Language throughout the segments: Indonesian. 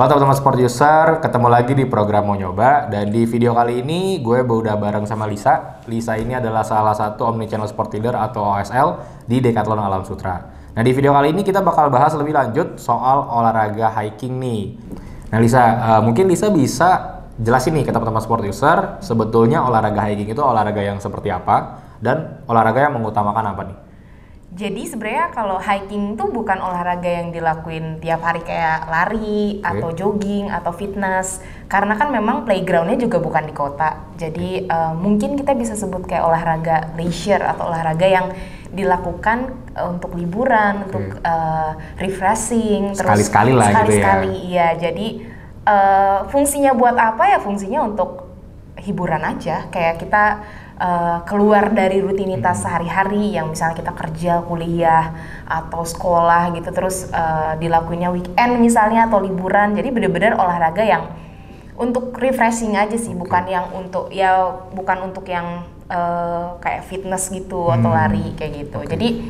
Halo teman-teman sport user, ketemu lagi di program Mau Nyoba. Dan di video kali ini gue udah bareng sama Lisa. Lisa ini adalah salah satu omnichannel sport leader atau OSL di Decathlon Alam Sutra. Nah di video kali ini kita bakal bahas lebih lanjut soal olahraga hiking nih. Nah Lisa, mungkin Lisa bisa jelasin nih ke teman-teman sport user sebetulnya olahraga hiking itu olahraga yang seperti apa dan olahraga yang mengutamakan apa nih? Jadi sebenarnya kalau hiking tuh bukan olahraga yang dilakuin tiap hari kayak lari atau jogging atau fitness, karena kan memang playgroundnya juga bukan di kota. Jadi mungkin kita bisa sebut kayak olahraga leisure atau olahraga yang dilakukan untuk liburan, untuk refreshing, Sekali-sekali lah gitu ya. Iya. Jadi fungsinya buat apa ya? Fungsinya untuk hiburan aja, kayak kita keluar dari rutinitas sehari-hari yang misalnya kita kerja, kuliah, atau sekolah gitu, terus dilakuinnya weekend misalnya atau liburan. Jadi bener-bener olahraga yang untuk refreshing aja sih, bukan yang untuk yang kayak fitness gitu atau lari kayak gitu. Jadi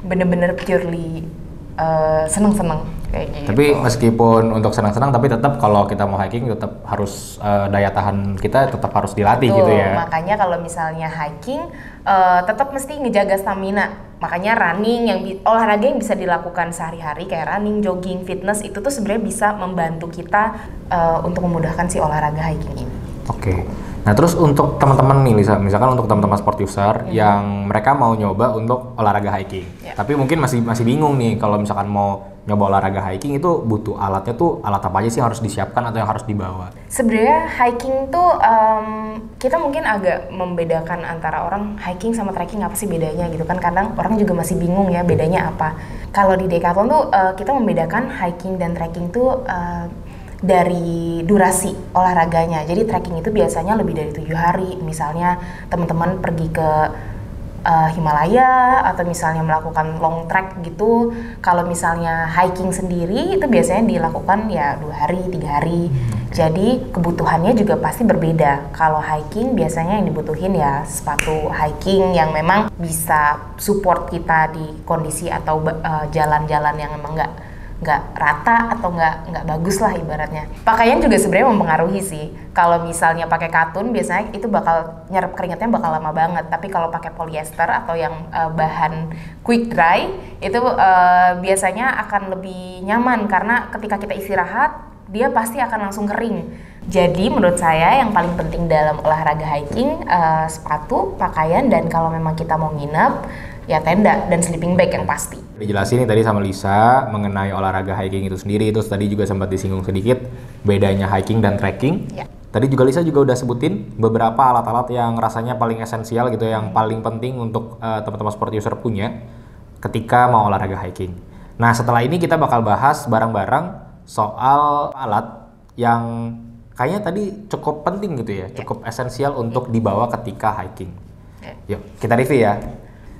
bener-bener purely seneng-seneng kayak gitu. Tapi meskipun untuk senang-senang, tapi tetap kalau kita mau hiking tetap harus daya tahan kita tetap harus dilatih. Betul, gitu ya. Makanya kalau misalnya hiking tetap mesti ngejaga stamina. Makanya running olahraga yang bisa dilakukan sehari-hari kayak running, jogging, fitness itu tuh sebenarnya bisa membantu kita untuk memudahkan si olahraga hiking ini. Oke. Nah terus untuk teman-teman nih Lisa, misalkan untuk teman-teman sport user yang mereka mau nyoba untuk olahraga hiking, tapi mungkin masih bingung nih kalau misalkan mau nyoba olahraga hiking itu butuh alatnya tuh alat apa aja sih yang harus disiapkan atau yang harus dibawa? Sebenarnya hiking tuh kita mungkin agak membedakan antara orang hiking sama trekking apa sih bedanya gitu kan, kadang orang juga masih bingung ya bedanya apa. Kalau di Decathlon tuh kita membedakan hiking dan trekking tuh dari durasi olahraganya. Jadi trekking itu biasanya lebih dari 7 hari. Misalnya teman-teman pergi ke Himalaya atau misalnya melakukan long trek gitu. Kalau misalnya hiking sendiri itu biasanya dilakukan ya 2 hari, 3 hari. Jadi kebutuhannya juga pasti berbeda. Kalau hiking biasanya yang dibutuhin ya sepatu hiking yang memang bisa support kita di kondisi atau jalan-jalan yang memang nggak rata atau nggak bagus lah ibaratnya. Pakaian juga sebenarnya mempengaruhi sih. Kalau misalnya pakai katun biasanya itu bakal nyerap keringatnya bakal lama banget. Tapi kalau pakai polyester atau yang bahan quick dry itu biasanya akan lebih nyaman karena ketika kita istirahat dia pasti akan langsung kering. Jadi menurut saya yang paling penting dalam olahraga hiking sepatu, pakaian, dan kalau memang kita mau nginep ya tenda dan sleeping bag yang pasti. Dijelasin nih tadi sama Lisa mengenai olahraga hiking itu sendiri, terus tadi juga sempat disinggung sedikit bedanya hiking dan trekking. Ya. Tadi juga Lisa juga udah sebutin beberapa alat-alat yang rasanya paling esensial gitu, yang paling penting untuk teman-teman sport user punya ketika mau olahraga hiking. Nah setelah ini kita bakal bahas bareng-bareng soal alat yang kayaknya tadi cukup penting gitu ya, cukup esensial untuk dibawa ketika hiking. Yuk kita review ya.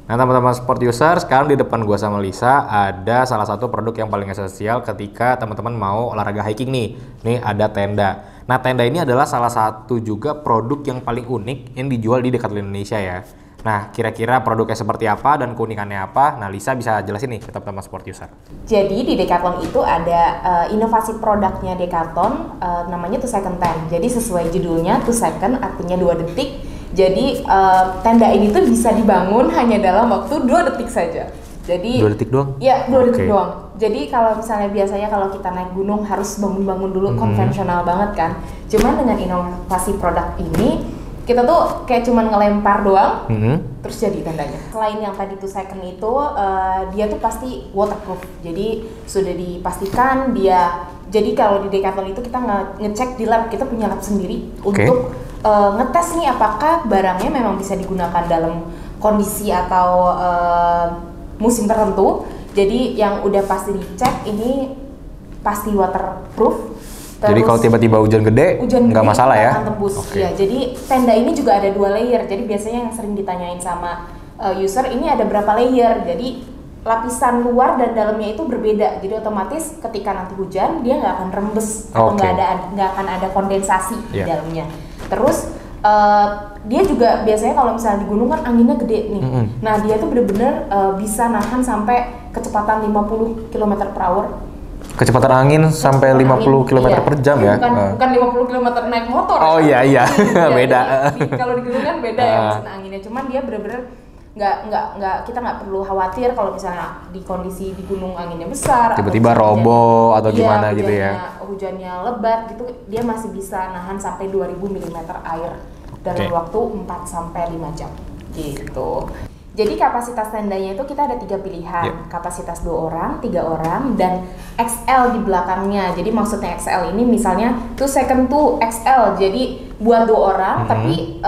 Nah teman-teman sport user, sekarang di depan gua sama Lisa ada salah satu produk yang paling esensial ketika teman-teman mau olahraga hiking nih. Nih ada tenda. Nah tenda ini adalah salah satu juga produk yang paling unik yang dijual di Decathlon Indonesia ya. Nah kira-kira produknya seperti apa dan keunikannya apa? Nah Lisa bisa jelasin nih ke teman-teman sport user. Jadi di Decathlon itu ada inovasi produknya Decathlon namanya 2 second tent. Jadi sesuai judulnya 2 second artinya 2 detik. Jadi tenda ini tuh bisa dibangun hanya dalam waktu 2 detik saja. Jadi 2 detik doang? Iya, 2 detik doang. Jadi kalau misalnya biasanya kalau kita naik gunung harus bangun-bangun dulu, konvensional banget kan. Cuman dengan inovasi produk ini kita tuh kayak cuman ngelempar doang, terus jadi tendanya. Selain yang tadi 2 second itu, dia tuh pasti waterproof. Jadi sudah dipastikan dia. Jadi kalau di Decathlon itu kita ngecek di lab, kita punya lab sendiri untuk ngetes nih apakah barangnya memang bisa digunakan dalam kondisi atau musim tertentu. Jadi yang udah pasti dicek ini pasti waterproof. Terus, jadi kalau tiba-tiba hujan gede nggak masalah ya? Tembus. Ya, jadi tenda ini juga ada 2 layer. Jadi biasanya yang sering ditanyain sama user ini ada berapa layer. Jadi lapisan luar dan dalamnya itu berbeda. Jadi otomatis ketika nanti hujan dia nggak akan rembes atau nggak akan ada kondensasi di dalamnya. Terus dia juga biasanya kalau misalnya di gunung kan anginnya gede nih. Nah dia tuh bener-bener bisa nahan sampai kecepatan 50 km/h Kecepatan angin sampai 50 km per jam ya? Bukan 50 km naik motor. Oh iya, beda. Kalau di gunung kan beda ya mesin anginnya. Cuman dia bener-bener nggak kita nggak perlu khawatir kalau misalnya di kondisi di gunung anginnya besar tiba-tiba roboh atau gimana gitu ya. Hujannya lebat gitu, dia masih bisa nahan sampai 2000 mm air dalam waktu 4 sampai 5 jam gitu. Jadi kapasitas tendanya itu kita ada 3 pilihan, kapasitas 2 orang, 3 orang, dan XL di belakangnya. Jadi maksudnya XL ini misalnya 2 second to XL, jadi buat 2 orang, tapi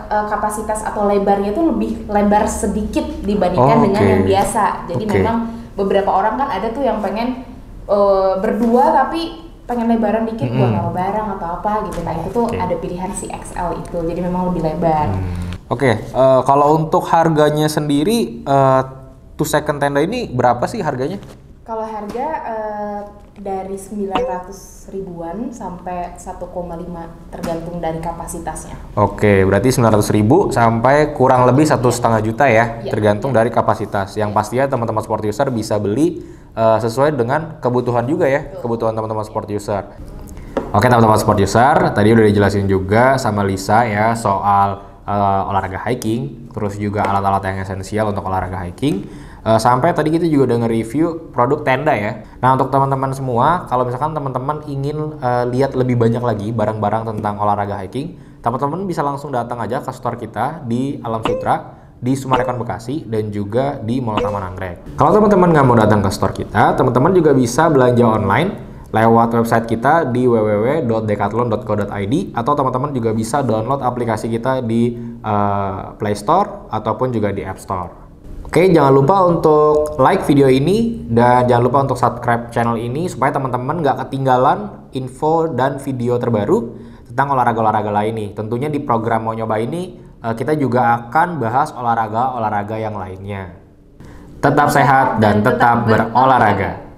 kapasitas atau lebarnya itu lebih lebar sedikit dibandingkan dengan yang biasa. Jadi memang beberapa orang kan ada tuh yang pengen berdua tapi pengen lebaran dikit buat naruh barang atau apa gitu. Nah itu tuh ada pilihan si XL itu, jadi memang lebih lebar. Kalau untuk harganya sendiri, 2 second tenda ini berapa sih harganya? Kalau harga dari 900 ribuan sampai 1,5 tergantung dari kapasitasnya. Berarti 900 ribu sampai kurang lebih 1,5 juta ya, tergantung dari kapasitas. Yang pastinya teman-teman sport user bisa beli sesuai dengan kebutuhan juga ya, kebutuhan teman-teman sport user. Oke teman-teman sport user, tadi udah dijelasin juga sama Lisa ya soal olahraga hiking, terus juga alat-alat yang esensial untuk olahraga hiking. Sampai tadi kita juga udah nge-review produk tenda ya. Nah untuk teman-teman semua, kalau misalkan teman-teman ingin lihat lebih banyak lagi barang-barang tentang olahraga hiking, teman-teman bisa langsung datang aja ke store kita di Alam Sutra, di Sumarekon Bekasi, dan juga di Mall Taman Anggrek. Kalau teman-teman nggak mau datang ke store kita, teman-teman juga bisa belanja online lewat website kita di www.decathlon.co.id, atau teman-teman juga bisa download aplikasi kita di Play Store ataupun juga di App Store. Jangan lupa untuk like video ini dan jangan lupa untuk subscribe channel ini supaya teman-teman nggak ketinggalan info dan video terbaru tentang olahraga-olahraga lain nih. Tentunya di program Mau Nyoba ini kita juga akan bahas olahraga-olahraga yang lainnya. Tetap sehat dan tetap berolahraga.